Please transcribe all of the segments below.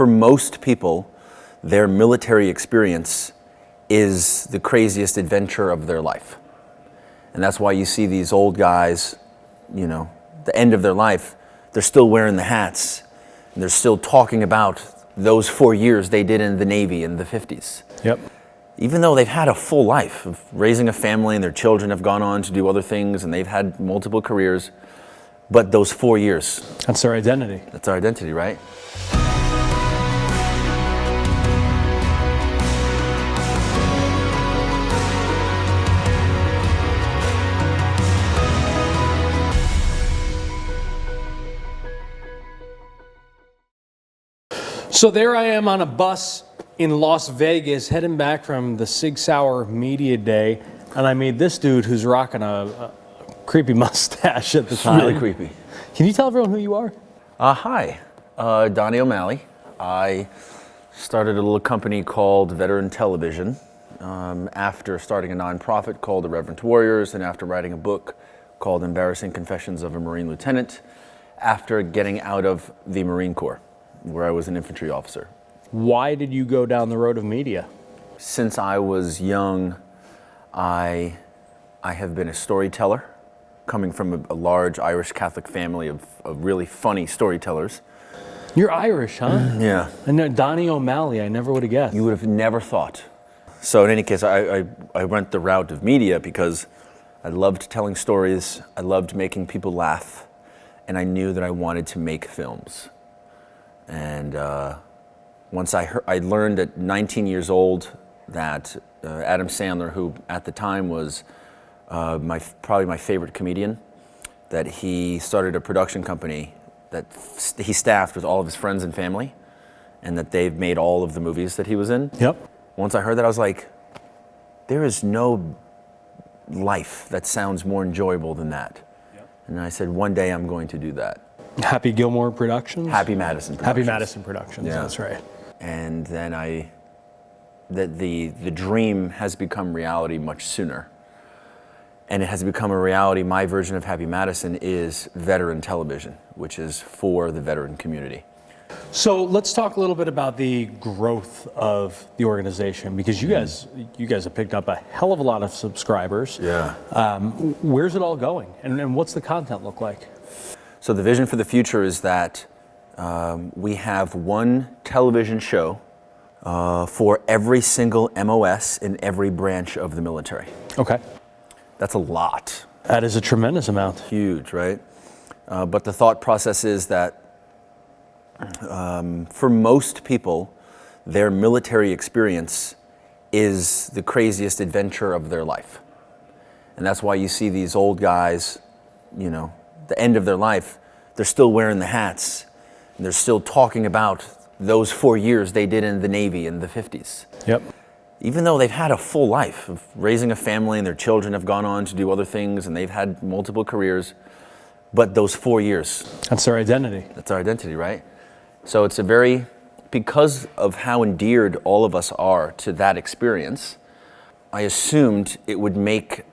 For most people, their military experience is the craziest adventure of their life. And that's why you see these old guys, the end of their life, they're still wearing the hats, and they're still talking about those 4 years they did in the Navy in the 50s. Yep. Even though they've had a full life of raising a family and their children have gone on to do other things and they've had multiple careers, but those 4 years. That's their identity. That's our identity, right? So there I am on a bus in Las Vegas heading back from the Sig Sauer Media Day, and I meet this dude who's rocking a creepy mustache at the time. Really creepy. Can you tell everyone who you are? Hi, Donny O'Malley. I started a little company called Veteran Television after starting a nonprofit called Irreverent Warriors, and after writing a book called Embarrassing Confessions of a Marine Lieutenant, after getting out of the Marine Corps, where I was an infantry officer. Why did you go down the road of media? Since I was young, I have been a storyteller, coming from a large Irish Catholic family of really funny storytellers. You're Irish, huh? Yeah. And Donny O'Malley, I never would have guessed. You would have never thought. So in any case, I went the route of media because I loved telling stories, I loved making people laugh, and I knew that I wanted to make films. And once I learned at 19 years old that Adam Sandler, who at the time was probably my favorite comedian, that he started a production company that he staffed with all of his friends and family, and that they've made all of the movies that he was in. Yep. Once I heard that, I was like, there is no life that sounds more enjoyable than that. Yep. And I said, one day I'm going to do that. Happy Gilmore Productions? Happy Madison Productions. Happy Madison Productions, yeah. That's right. And then the dream has become reality much sooner. And it has become a reality. My version of Happy Madison is Veteran Television, which is for the veteran community. So let's talk a little bit about the growth of the organization, because you guys have picked up a hell of a lot of subscribers. Yeah. Where's it all going, and what's the content look like? So the vision for the future is that we have one television show for every single MOS in every branch of the military. Okay. That's a lot. That is a tremendous amount. Huge, right? But the thought process is that for most people, their military experience is the craziest adventure of their life. And that's why you see these old guys, the end of their life, they're still wearing the hats, and they're still talking about those 4 years they did in the Navy in the 50s. Yep. Even though they've had a full life of raising a family and their children have gone on to do other things and they've had multiple careers, but those 4 years. That's their identity. That's our identity, right? So it's because of how endeared all of us are to that experience, I assumed it would make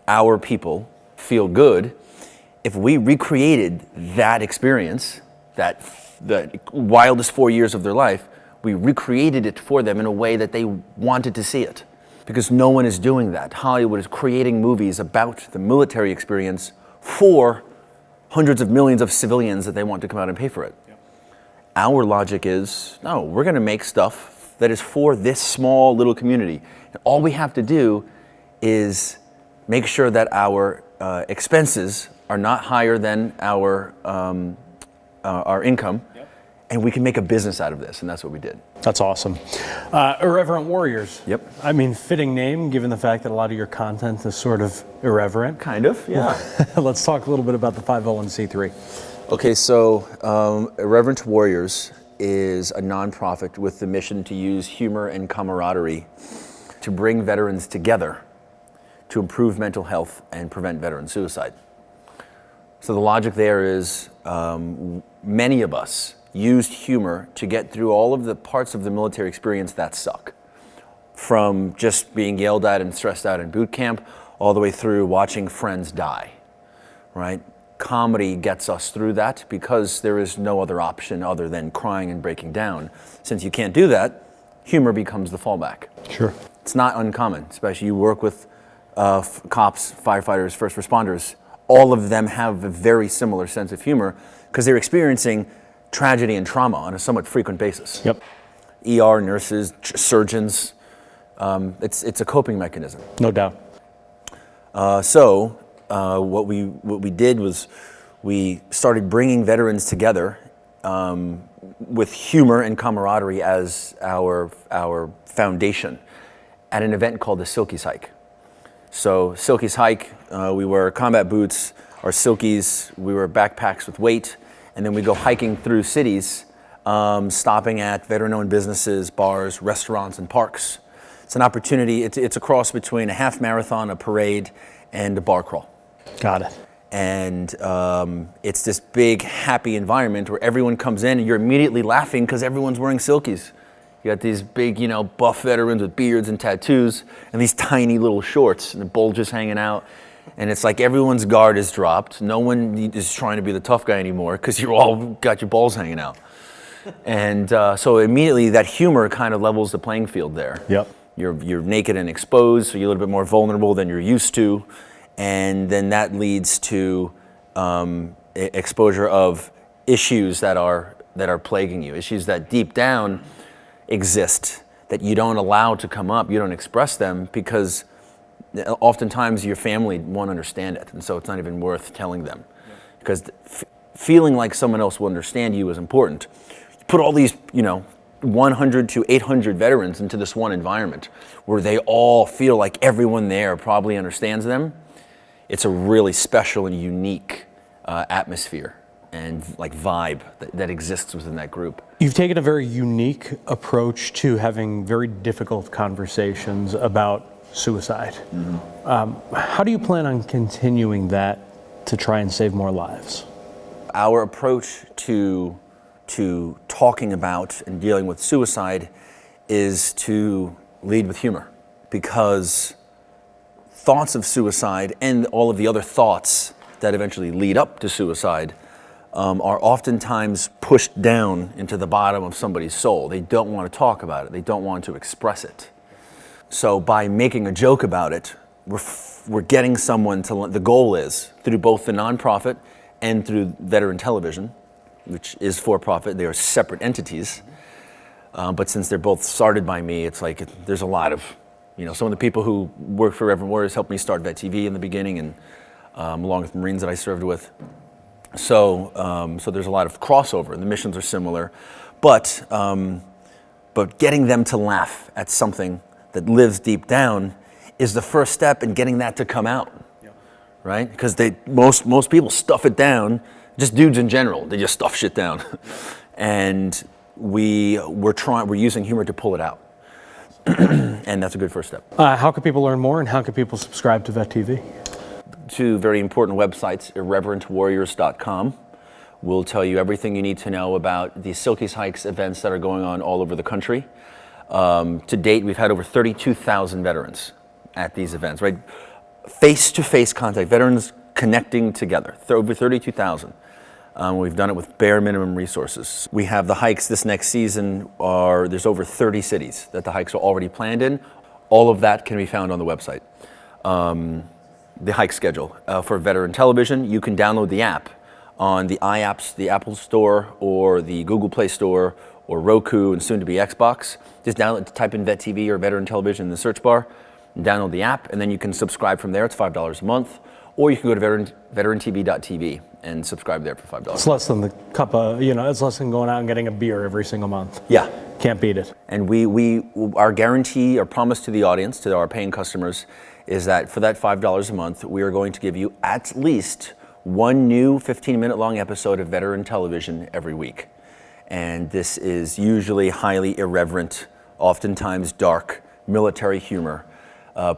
our people feel good if we recreated that experience, the wildest 4 years of their life, we recreated it for them in a way that they wanted to see it. Because no one is doing that. Hollywood is creating movies about the military experience for hundreds of millions of civilians that they want to come out and pay for it. Yep. Our logic is, no, we're going to make stuff that is for this small little community. And all we have to do is make sure that our expenses are not higher than our income, yep. And we can make a business out of this, and that's what we did. That's awesome. Irreverent Warriors. Yep. I mean, fitting name, given the fact that a lot of your content is sort of irreverent. Kind of, yeah. Let's talk a little bit about the 501c3. Okay, so Irreverent Warriors is a nonprofit with the mission to use humor and camaraderie to bring veterans together to improve mental health and prevent veteran suicide. So the logic there is many of us used humor to get through all of the parts of the military experience that suck. From just being yelled at and stressed out in boot camp, all the way through watching friends die, right? comedy gets us through that because there is no other option other than crying and breaking down. Since you can't do that, humor becomes the fallback. Sure. It's not uncommon, especially you work with cops, firefighters, first responders. All of them have a very similar sense of humor because they're experiencing tragedy and trauma on a somewhat frequent basis. Yep. ER nurses, surgeons, it's a coping mechanism. No doubt. So what we did was we started bringing veterans together with humor and camaraderie as our foundation at an event called the Silkies Hike. So Silkies Hike, we wear combat boots, our Silkies, we wear backpacks with weight, and then we go hiking through cities, stopping at veteran-owned businesses, bars, restaurants, and parks. It's an opportunity, it's a cross between a half marathon, a parade, and a bar crawl. Got it. And it's this big, happy environment where everyone comes in and you're immediately laughing because everyone's wearing Silkies. You got these big, buff veterans with beards and tattoos and these tiny little shorts and the bulges hanging out. And it's like everyone's guard is dropped. No one is trying to be the tough guy anymore because you all got your balls hanging out. And so immediately that humor kind of levels the playing field there. Yep. You're naked and exposed, so you're a little bit more vulnerable than you're used to. And then that leads to exposure of issues that are plaguing you, issues that deep down exist that you don't allow to come up, you don't express them because oftentimes your family won't understand it, and so it's not even worth telling them. Yeah. Because feeling like someone else will understand you is important. You put all these, 100 to 800 veterans into this one environment where they all feel like everyone there probably understands them. It's a really special and unique atmosphere and vibe that exists within that group. You've taken a very unique approach to having very difficult conversations about suicide. Mm-hmm. How do you plan on continuing that to try and save more lives? Our approach to talking about and dealing with suicide is to lead with humor, because thoughts of suicide and all of the other thoughts that eventually lead up to suicide are oftentimes pushed down into the bottom of somebody's soul. They don't want to talk about it. They don't want to express it. So by making a joke about it, we're getting someone to, the goal is, through both the nonprofit and through veteran television, which is for-profit, they are separate entities, but since they're both started by me, it's like there's a lot of, some of the people who work for Reverend Warriors helped me start Vet TV in the beginning, and along with Marines that I served with. So there's a lot of crossover, and the missions are similar, but getting them to laugh at something that lives deep down is the first step in getting that to come out, right? Because most people stuff it down. Just dudes in general, they just stuff shit down, and we're using humor to pull it out, and that's a good first step. How can people learn more, and how can people subscribe to Vet TV? Two very important websites, irreverentwarriors.com. Will tell you everything you need to know about the Silkies Hikes events that are going on all over the country. To date, we've had over 32,000 veterans at these events, right? Face-to-face contact, veterans connecting together, over 32,000. We've done it with bare minimum resources. We have the hikes this next season, there's over 30 cities that the hikes are already planned in. All of that can be found on the website. The hike schedule. For veteran television, you can download the app on the iApps, the Apple Store, or the Google Play Store, or Roku, and soon to be Xbox. Just type in Vet TV or veteran television in the search bar, and download the app, and then you can subscribe from there. It's $5 a month. Or you can go to veterantv.tv and subscribe there for $5. It's less than the cup of, it's less than going out and getting a beer every single month. Yeah. Can't beat it. And our guarantee or promise to the audience, to our paying customers, is that for that $5 a month, we are going to give you at least one new 15-minute long episode of veteran television every week. And this is usually highly irreverent, oftentimes dark, military humor,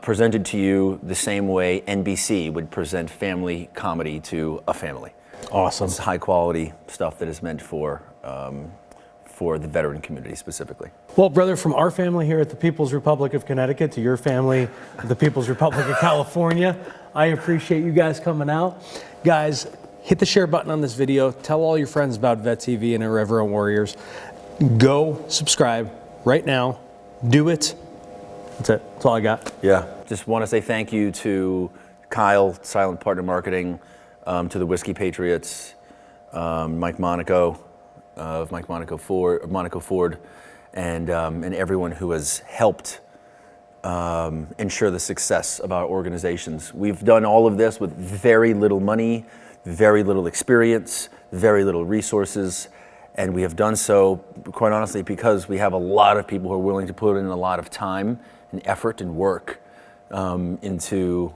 presented to you the same way NBC would present family comedy to a family. Awesome. It's high quality stuff that is meant for the veteran community specifically. Well, brother, from our family here at the People's Republic of Connecticut to your family, the People's Republic of California, I appreciate you guys coming out. Guys, hit the share button on this video. Tell all your friends about Vet TV and Irreverent Warriors. Go subscribe right now. Do it. That's it. That's all I got. Yeah. Just want to say thank you to Kyle, Silent Partner Marketing, to the Whiskey Patriots, Mike Monaco of Monaco Ford, and everyone who has helped ensure the success of our organizations. We've done all of this with very little money, very little experience, very little resources, and we have done so, quite honestly, because we have a lot of people who are willing to put in a lot of time and effort and work into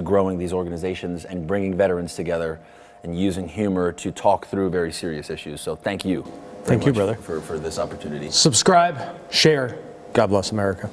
growing these organizations and bringing veterans together and using humor to talk through very serious issues. So thank you. Thank you, brother. For this opportunity. Subscribe, share. God bless America.